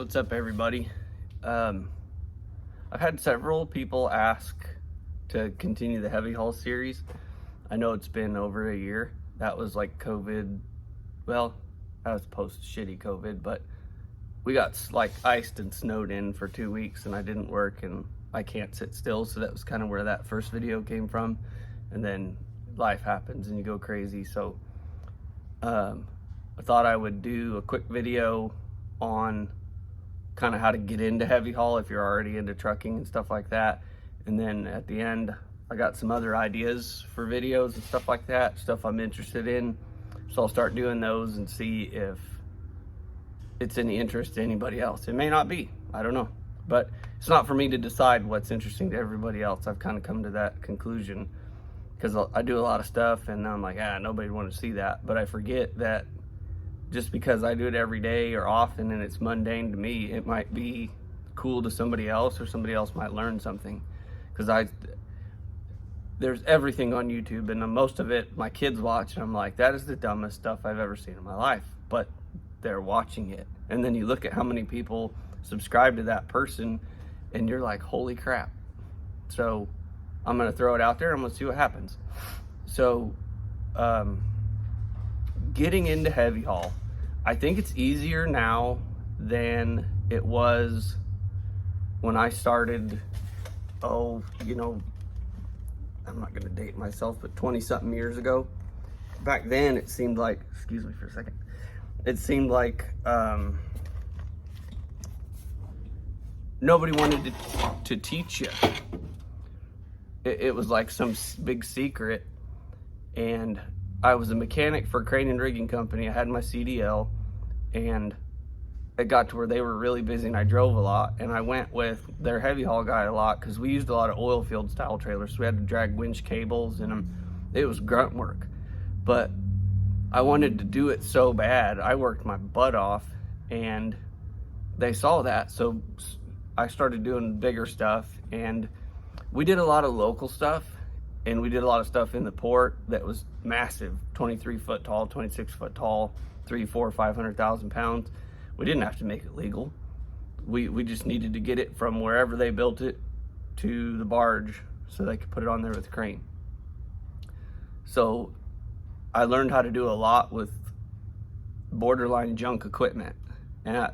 What's up, everybody? I've had several people ask to continue the heavy haul series. I know it's been over a year. That was like COVID. Well, that was post shitty COVID, but we got like iced and snowed in for 2 weeks and I didn't work and I can't sit still. So that was kind of where that first video came from. And then life happens and you go crazy. So I thought I would do a quick video on kind of how to get into heavy haul if you're already into trucking and stuff like that. And then at the end, I got some other ideas for videos and stuff like that, stuff I'm interested in. So I'll start doing those and see if it's any interest to anybody else. It may not be, I don't know. But it's not for me to decide what's interesting to everybody else. I've kind of come to that conclusion because I do a lot of stuff and I'm like, nobody would want to see that. But I forget that just because I do it every day or often and it's mundane to me, it might be cool to somebody else, or somebody else might learn something. Because there's everything on YouTube, and most of it my kids watch, and I'm like, that is the dumbest stuff I've ever seen in my life. But they're watching it. And then you look at how many people subscribe to that person, and you're like, holy crap. So I'm gonna throw it out there, I'm gonna see what happens. So getting into heavy haul, I think it's easier now than it was when I started, I'm not gonna date myself, but 20 something years ago. Back then it seemed like, excuse me for a second, it seemed like nobody wanted to teach you. It was like some big secret. And I was a mechanic for a crane and rigging company. I had my CDL, and it got to where they were really busy and I drove a lot. And I went with their heavy haul guy a lot because we used a lot of oil field style trailers. So we had to drag winch cables in them. It was grunt work. But I wanted to do it so bad. I worked my butt off and they saw that. So I started doing bigger stuff, and we did a lot of local stuff. And we did a lot of stuff in the port that was massive, 23 foot tall, 26 foot tall, 300, 400, 500,000 pounds. We didn't have to make it legal. We just needed to get it from wherever they built it to the barge so they could put it on there with a crane. So I learned how to do a lot with borderline junk equipment. And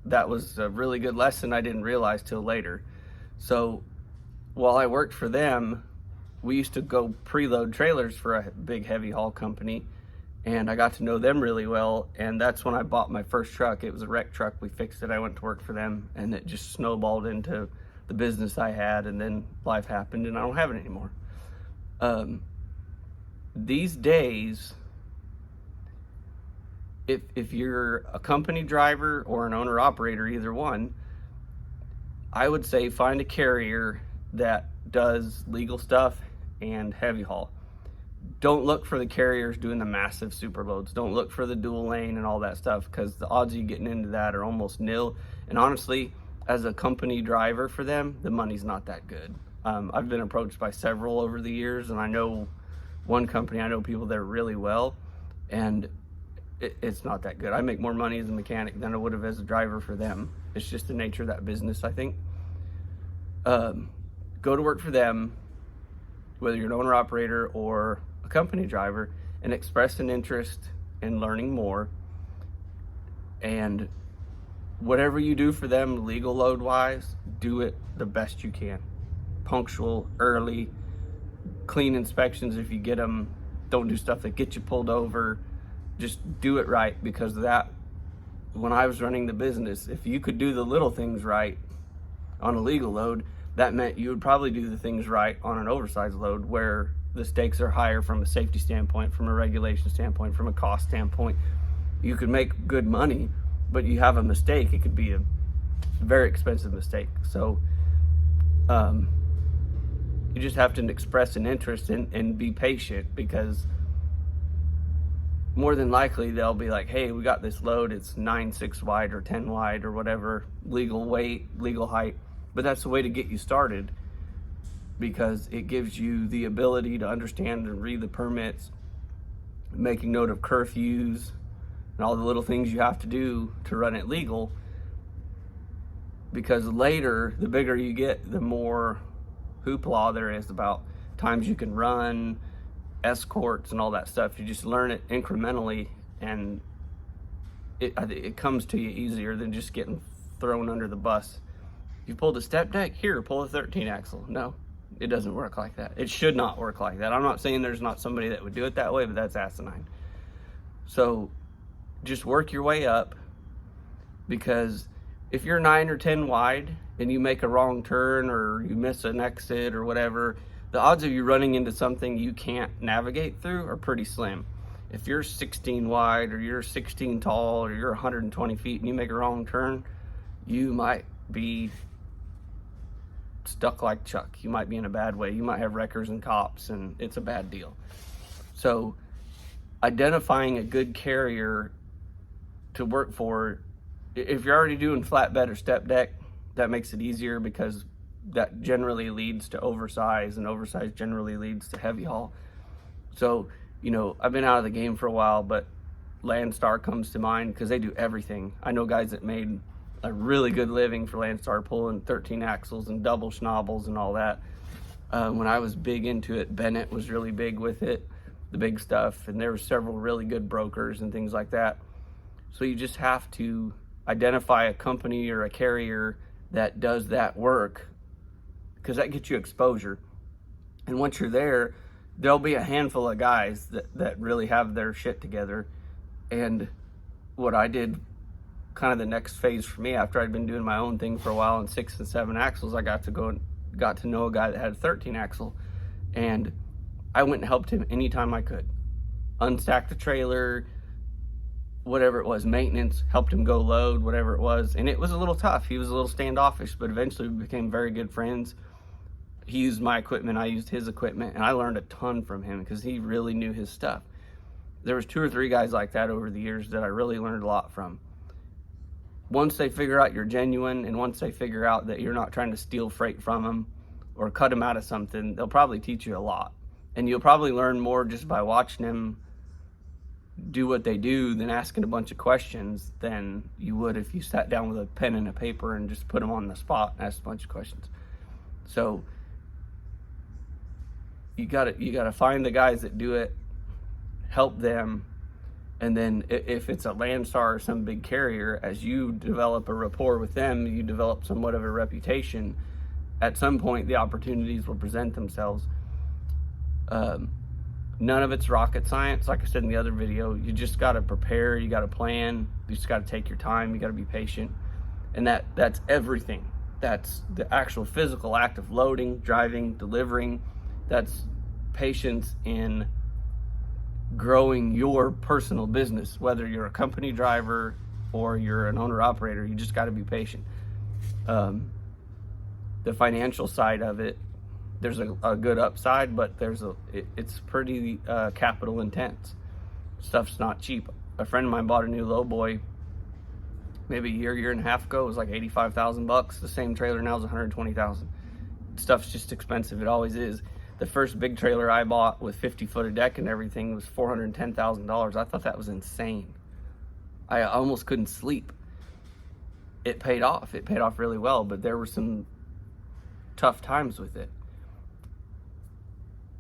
that was a really good lesson I didn't realize till later. So while I worked for them, we used to go preload trailers for a big heavy haul company, and I got to know them really well. And that's when I bought my first truck. It was a wreck truck. We fixed it. I went to work for them, and it just snowballed into the business I had. And then life happened and I don't have it anymore. These days, if you're a company driver or an owner operator, either one, I would say find a carrier that does legal stuff and heavy haul. Don't look for the carriers doing the massive super loads. Don't look for the dual lane and all that stuff, because the odds of you getting into that are almost nil. And honestly, as a company driver for them, the money's not that good. I've been approached by several over the years, and I know one company, I know people there really well, and it's not that good. I make more money as a mechanic than I would have as a driver for them. It's just the nature of that business, I think. Go to work for them, whether you're an owner operator or a company driver, and express an interest in learning more. And whatever you do for them legal load wise, do it the best you can. Punctual, early, clean inspections if you get them. Don't do stuff that gets you pulled over. Just do it right, because when I was running the business, if you could do the little things right on a legal load, that meant you would probably do the things right on an oversized load, where the stakes are higher from a safety standpoint, from a regulation standpoint, from a cost standpoint. You could make good money, but you have a mistake, it could be a very expensive mistake. So you just have to express an interest and be patient, because more than likely they'll be like, hey, we got this load, it's 9.6 wide or 10 wide or whatever, legal weight, legal height. But that's the way to get you started, because it gives you the ability to understand and read the permits, making note of curfews and all the little things you have to do to run it legal. because later, the bigger you get, the more hoopla there is about times you can run, escorts, and all that stuff. You just learn it incrementally, and it comes to you easier than just getting thrown under the bus. You pulled a step deck, here, pull a 13 axle. No, it doesn't work like that. It should not work like that. I'm not saying there's not somebody that would do it that way, but that's asinine. So just work your way up, because if you're 9 or 10 wide and you make a wrong turn or you miss an exit or whatever, the odds of you running into something you can't navigate through are pretty slim. If you're 16 wide or you're 16 tall or you're 120 feet and you make a wrong turn, you might be stuck like Chuck. You might be in a bad way. You might have wreckers and cops, and it's a bad deal. So identifying a good carrier to work for, if you're already doing flatbed or step deck, that makes it easier, because that generally leads to oversize, and oversize generally leads to heavy haul. So, you know, I've been out of the game for a while, but Landstar comes to mind because they do everything. I know guys that made a really good living for Landstar pulling 13 axles and double schnabels and all that. When I was big into it, Bennett was really big with it, the big stuff, and there were several really good brokers and things like that. So you just have to identify a company or a carrier that does that work, because that gets you exposure. And once you're there, there'll be a handful of guys that really have their shit together. And what I did, kind of the next phase for me, after I'd been doing my own thing for a while in 6 and 7 axles, I got to know a guy that had a 13 axle, and I went and helped him anytime I could. Unstack the trailer, whatever it was, maintenance, helped him go load, whatever it was. And it was a little tough. He was a little standoffish, but eventually we became very good friends. He used my equipment, I used his equipment, and I learned a ton from him because he really knew his stuff. There was 2 or 3 guys like that over the years that I really learned a lot from. Once they figure out you're genuine, and once they figure out that you're not trying to steal freight from them or cut them out of something, they'll probably teach you a lot. And you'll probably learn more just by watching them do what they do than asking a bunch of questions than you would if you sat down with a pen and a paper and just put them on the spot and asked a bunch of questions. So you gotta find the guys that do it, help them, and then if it's a Landstar or some big carrier, as you develop a rapport with them, you develop somewhat of a reputation. At some point, the opportunities will present themselves. None of it's rocket science. Like I said in the other video, you just got to prepare, you got to plan, you just got to take your time, you got to be patient. And that's everything. That's the actual physical act of loading, driving, delivering. That's patience in growing your personal business. Whether you're a company driver or you're an owner operator, you just got to be patient. The financial side of it, there's a good upside, but it's pretty capital intense. Stuff's not cheap. A friend of mine bought a new lowboy maybe a year and a half ago. It was like $85,000. The same trailer now is $120,000. Stuff's just expensive. It always is. The first big trailer I bought with 50-foot of deck and everything was $410,000. I thought that was insane. I almost couldn't sleep. It paid off. It paid off really well, but there were some tough times with it.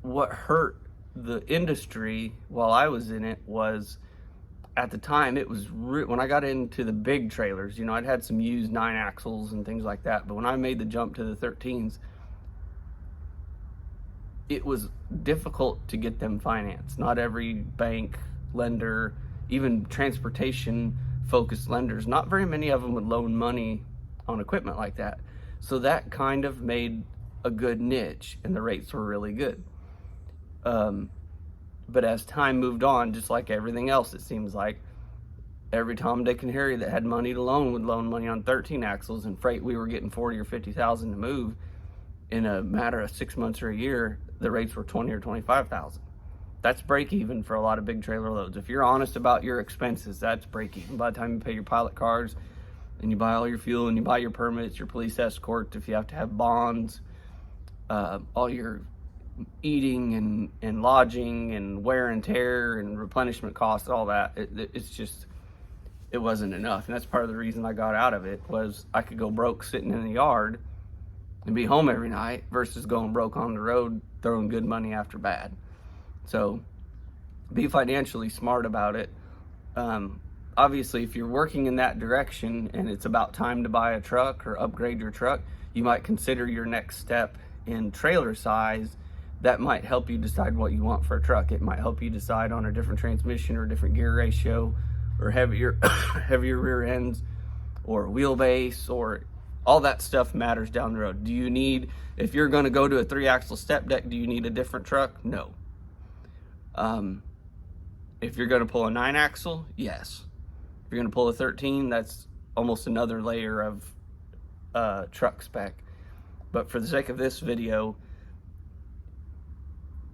What hurt the industry while I was in it was, at the time, it was when I got into the big trailers, you know, I'd had some used 9 axles and things like that, but when I made the jump to the 13s, it was difficult to get them financed. Not every bank, lender, even transportation focused lenders, not very many of them would loan money on equipment like that. So that kind of made a good niche, and the rates were really good. But as time moved on, just like everything else, it seems like every Tom, Dick, and Harry that had money to loan would loan money on 13 axles, and freight we were getting 40 or 50,000 to move. In a matter of 6 months or a year, the rates were 20 or 25,000. That's break even for a lot of big trailer loads. If you're honest about your expenses, that's break even. By the time you pay your pilot cars and you buy all your fuel and you buy your permits, your police escort, if you have to have bonds, all your eating and lodging and wear and tear and replenishment costs, all that, it wasn't enough. And that's part of the reason I got out of it, was I could go broke sitting in the yard and be home every night versus going broke on the road, throwing good money after bad. So be financially smart about it. Obviously, if you're working in that direction and it's about time to buy a truck or upgrade your truck, you might consider your next step in trailer size. That might help you decide what you want for a truck. It might help you decide on a different transmission or a different gear ratio, or heavier heavier rear ends, or wheelbase, or all that stuff matters down the road. Do you need, if you're going to go to a 3-axle step deck, do you need a different truck? No. If you're going to pull a 9-axle, yes. If you're going to pull a 13, that's almost another layer of truck spec. But for the sake of this video,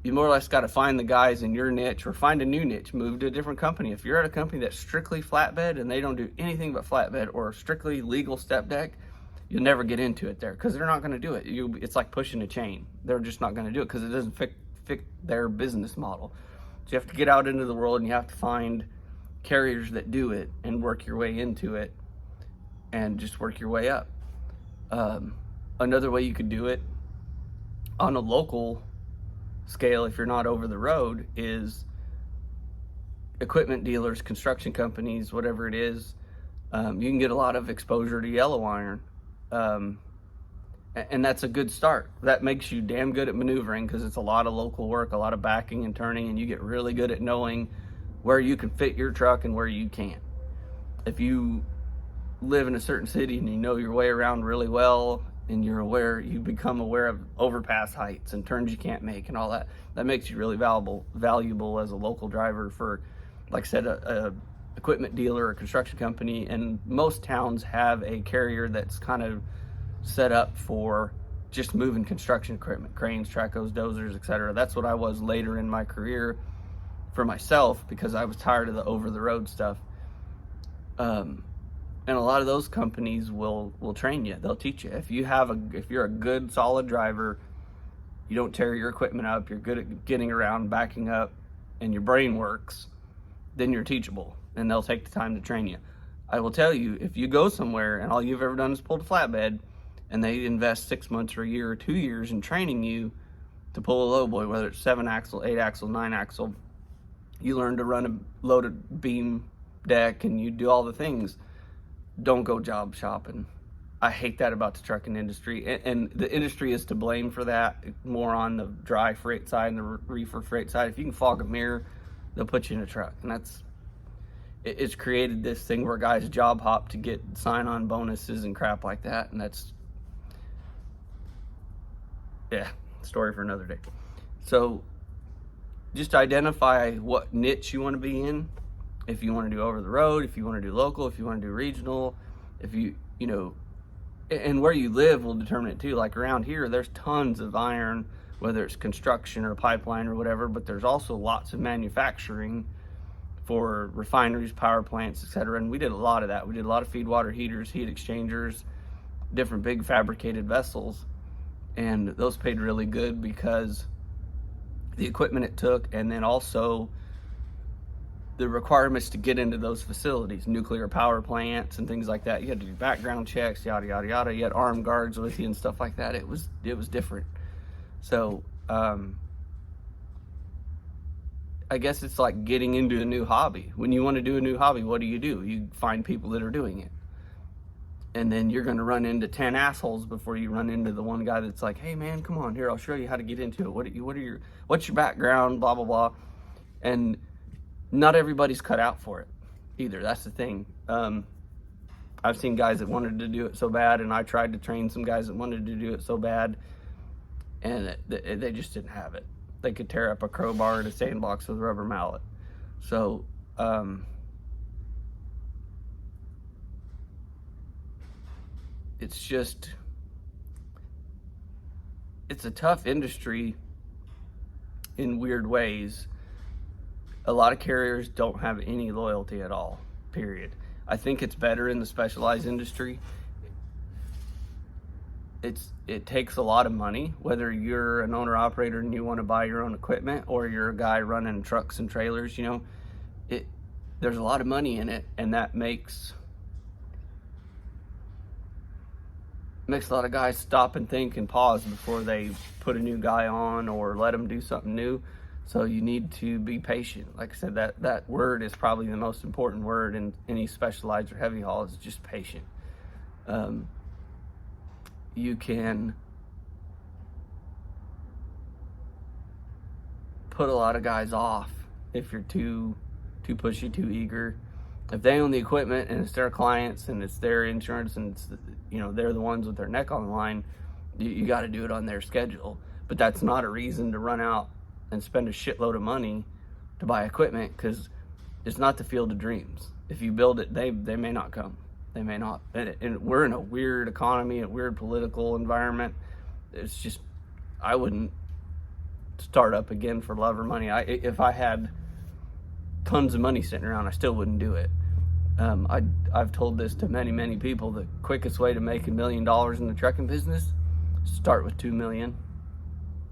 you more or less got to find the guys in your niche, or find a new niche, move to a different company. If you're at a company that's strictly flatbed and they don't do anything but flatbed, or strictly legal step deck, you'll never get into it there, because they're not going to do it. It's like pushing a chain. They're just not going to do it because it doesn't fit their business model. So you have to get out into the world and you have to find carriers that do it and work your way into it, and just work your way up. Another way you could do it on a local scale, if you're not over the road, is equipment dealers, construction companies, whatever it is. You can get a lot of exposure to yellow iron, and that's a good start. That makes you damn good at maneuvering, because it's a lot of local work, a lot of backing and turning, and you get really good at knowing where you can fit your truck and where you can't. If you live in a certain city and you know your way around really well, and you become aware of overpass heights and turns you can't make and all that, that makes you really valuable as a local driver for, like I said, a equipment dealer or construction company. And most towns have a carrier that's kind of set up for just moving construction equipment, cranes, tracos, dozers, etc. That's what I was later in my career for myself, because I was tired of the over-the-road stuff. And a lot of those companies will train you. They'll teach you. If you're a good, solid driver, you don't tear your equipment up, you're good at getting around, backing up, and your brain works, then you're teachable, and they'll take the time to train you. I will tell you, if you go somewhere and all you've ever done is pulled a flatbed, and they invest 6 months or a year or 2 years in training you to pull a lowboy, whether it's 7-axle, 8-axle, 9-axle, you learn to run a loaded beam deck, and you do all the things. Don't go job shopping. I hate that about the trucking industry, and the industry is to blame for that, more on the dry freight side and the reefer freight side. If you can fog a mirror, they'll put you in a truck, and it's created this thing where guys job hop to get sign-on bonuses and crap like that, and that's, yeah, story for another day. So just identify what niche you want to be in. If you want to do over the road, if you want to do local, if you want to do regional, if you know, and where you live will determine it too. Like around here, there's tons of iron, whether it's construction or pipeline or whatever, but there's also lots of manufacturing for refineries, power plants, etc. And we did a lot of that. We did a lot of feed water heaters, heat exchangers, different big fabricated vessels, and those paid really good because the equipment it took, and then also the requirements to get into those facilities, nuclear power plants and things like that. You had to do background checks, yada yada yada. You had armed guards with you and stuff like that. It was different. So I guess it's like getting into a new hobby. When you want to do a new hobby, what do? You find people that are doing it, and then you're going to run into 10 assholes before you run into the one guy that's like, hey man, come on here, I'll show you how to get into it. What's your background, blah blah blah. And not everybody's cut out for it either. That's the thing. I've seen guys that wanted to do it so bad, and I tried to train some guys that wanted to do it so bad, and they just didn't have it. They could tear up a crowbar at a sandbox with a rubber mallet. So it's a tough industry in weird ways. A lot of carriers don't have any loyalty at all, period. I think it's better in the specialized industry. It takes a lot of money, whether you're an owner operator and you want to buy your own equipment, or you're a guy running trucks and trailers. You know, there's a lot of money in it, and that makes a lot of guys stop and think and pause before they put a new guy on or let them do something new. So you need to be patient. Like I said, that word is probably the most important word in any specialized or heavy haul, is just patient. You can put a lot of guys off if you're too pushy, too eager. If they own the equipment and it's their clients and it's their insurance and it's, they're the ones with their neck on the line, you got to do it on their schedule. But that's not a reason to run out and spend a shitload of money to buy equipment, because it's not the field of dreams. If you build it, they may not come. They may not. And we're in a weird economy, a weird political environment. It's just, I wouldn't start up again for love or money. If I had tons of money sitting around, I still wouldn't do it. I've told this to many people. The quickest way to make $1 million in the trucking business, start with $2 million.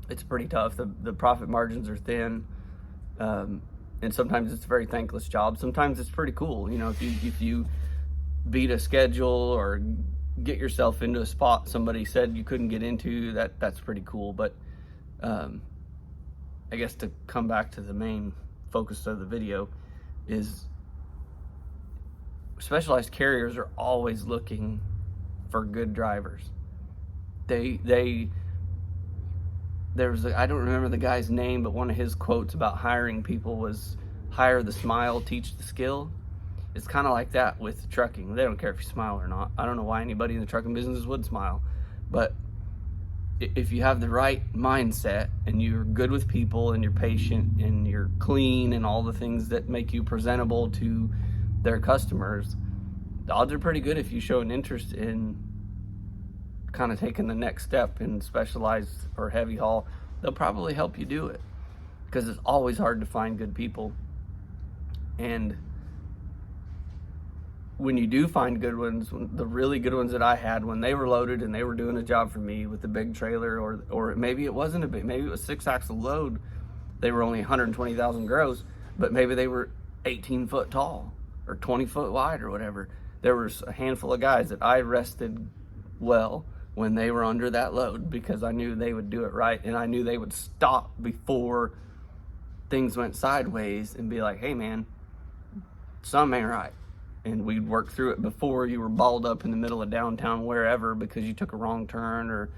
It's pretty tough. The profit margins are thin, and sometimes it's a very thankless job. Sometimes it's pretty cool. If you beat a schedule or get yourself into a spot somebody said you couldn't get into, that's pretty cool. But I guess to come back to the main focus of the video is, specialized carriers are always looking for good drivers. I don't remember the guy's name, but one of his quotes about hiring people was, hire the smile, teach the skill. It's kind of like that with trucking. They don't care if you smile or not. I don't know why anybody in the trucking business would smile, but if you have the right mindset and you're good with people and you're patient and you're clean and all the things that make you presentable to their customers, the odds are pretty good if you show an interest in kind of taking the next step in specialized or heavy haul, they'll probably help you do it, because it's always hard to find good people. And when you do find good ones, the really good ones that I had, when they were loaded and they were doing a job for me with the big trailer, or maybe it wasn't a big, maybe it was 6-axle load, they were only 120,000 gross, but maybe they were 18 foot tall or 20 foot wide or whatever. There was a handful of guys that I rested well when they were under that load, because I knew they would do it right, and I knew they would stop before things went sideways and be like, hey man, something ain't right. And we'd work through it before you were balled up in the middle of downtown wherever because you took a wrong turn, or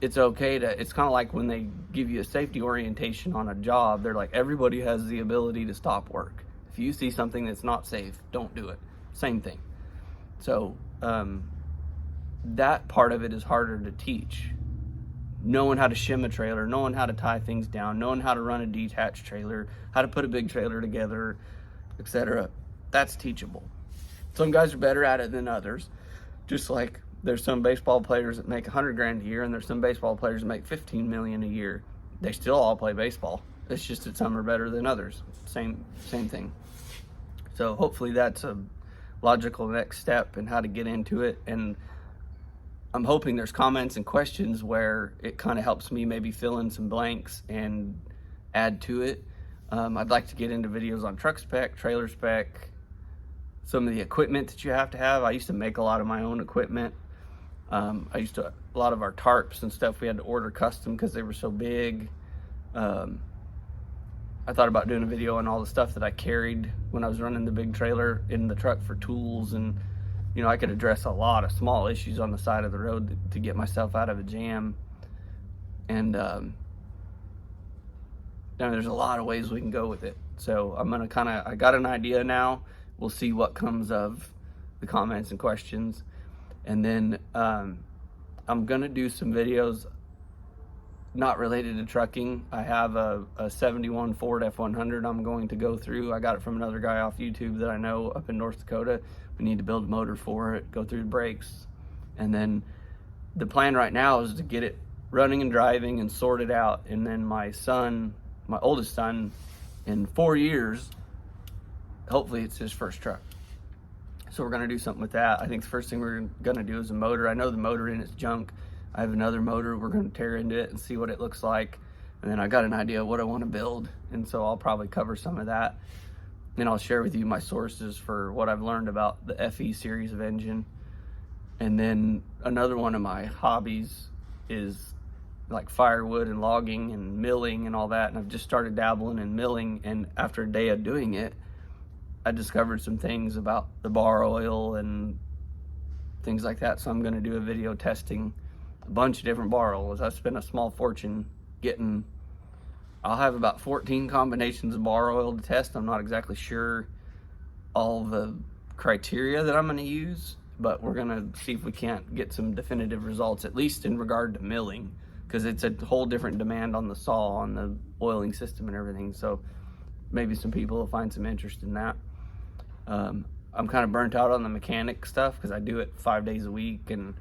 it's okay to, it's kind of like when they give you a safety orientation on a job, they're like, everybody has the ability to stop work. If you see something that's not safe, don't do it. Same thing. So that part of it is harder to teach. Knowing how to shim a trailer, knowing how to tie things down, knowing how to run a detached trailer, how to put a big trailer together, etc. That's teachable. Some guys are better at it than others. Just like there's some baseball players that make $100,000 a year, and there's some baseball players that make $15 million a year. They still all play baseball. It's just that some are better than others. Same thing. So hopefully that's a logical next step in how to get into it. And I'm hoping there's comments and questions where it kind of helps me maybe fill in some blanks and add to it. I'd like to get into videos on truck spec, trailer spec, some of the equipment that you have to have. I used to make a lot of my own equipment. A lot of our tarps and stuff we had to order custom because they were so big. I thought about doing a video on all the stuff that I carried when I was running the big trailer in the truck for tools, and I could address a lot of small issues on the side of the road to get myself out of a jam. And there's a lot of ways we can go with it. So I'm gonna I got an idea now. We'll see what comes of the comments and questions. And then I'm gonna do some videos not related to trucking. I have a 71 Ford F100 I'm going to go through. I got it from another guy off YouTube that I know up in North Dakota. We need to build a motor for it, go through the brakes. And then the plan right now is to get it running and driving and sort it out. And then my oldest son, in 4 years, hopefully it's his first truck. So we're gonna do something with that. I think the first thing we're gonna do is a motor. I know the motor in it's junk. I have another motor. We're gonna tear into it and see what it looks like. And then I got an idea of what I wanna build. And so I'll probably cover some of that. and I'll share with you my sources for what I've learned about the FE series of engine. And then another one of my hobbies is like firewood and logging and milling and all that. And I've just started dabbling in milling. And after a day of doing it, I discovered some things about the bar oil and things like that. So I'm going to do a video testing a bunch of different bar oils. I've spent a small fortune getting, I'll have about 14 combinations of bar oil to test. I'm not exactly sure all the criteria that I'm going to use, but we're going to see if we can't get some definitive results, at least in regard to milling, because it's a whole different demand on the saw, on the oiling system and everything. So maybe some people will find some interest in that. I'm kind of burnt out on the mechanic stuff because I do it 5 days a week, and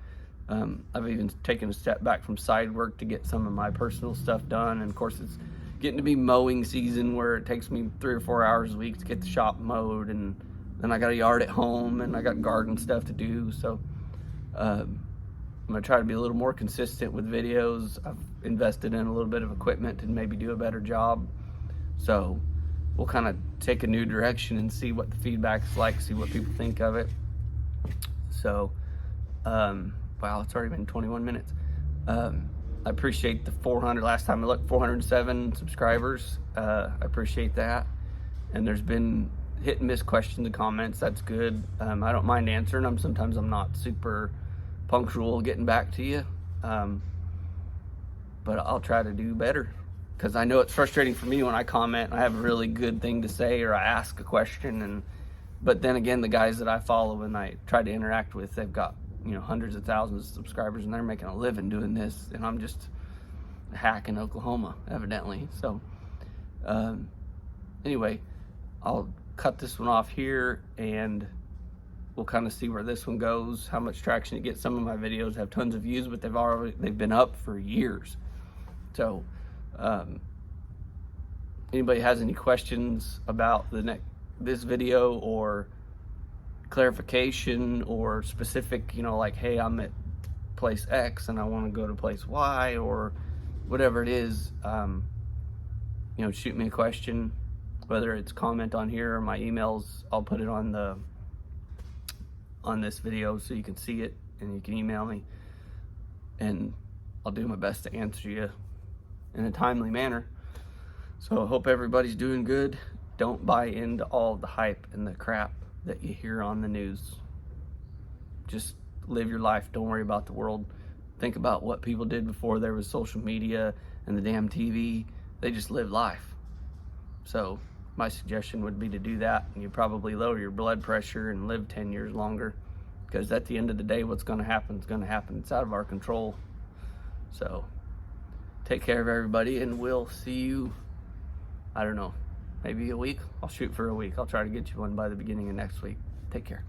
I've even taken a step back from side work to get some of my personal stuff done. And of course, it's getting to be mowing season where it takes me 3 or 4 hours a week to get the shop mowed, and then I got a yard at home and I got garden stuff to do. So I'm gonna try to be a little more consistent with videos. I've invested in a little bit of equipment to maybe do a better job. So we'll kind of take a new direction and see what the feedback's like, see what people think of it. So, wow, it's already been 21 minutes. I appreciate the 400, last time I looked, 407 subscribers. I appreciate that. And there's been hit and miss questions and comments. That's good. I don't mind answering them. Sometimes I'm not super punctual getting back to you. But I'll try to do better, because I know it's frustrating for me when I comment and I have a really good thing to say, or I ask a question, but then again, the guys that I follow and I try to interact with, they've got, hundreds of thousands of subscribers, and they're making a living doing this, and I'm just a hack in Oklahoma, evidently. So anyway, I'll cut this one off here, and we'll kind of see where this one goes, how much traction it gets. Some of my videos have tons of views, but they've been up for years. So anybody has any questions about this video, or clarification, or specific, like, hey, I'm at place X and I want to go to place Y, or whatever it is, shoot me a question, whether it's comment on here or my emails. I'll put it on this video so you can see it, and you can email me, and I'll do my best to answer you in a timely manner. So I hope everybody's doing good. Don't buy into all the hype and the crap that you hear on the news. Just live your life. Don't worry about the world. Think about what people did before there was social media and the damn TV. They just lived life. So my suggestion would be to do that, and you probably lower your blood pressure and live 10 years longer, because at the end of the day, what's going to happen is going to happen. It's out of our control. So take care of everybody, and we'll see you, I don't know, maybe a week. I'll shoot for a week. I'll try to get you one by the beginning of next week. Take care.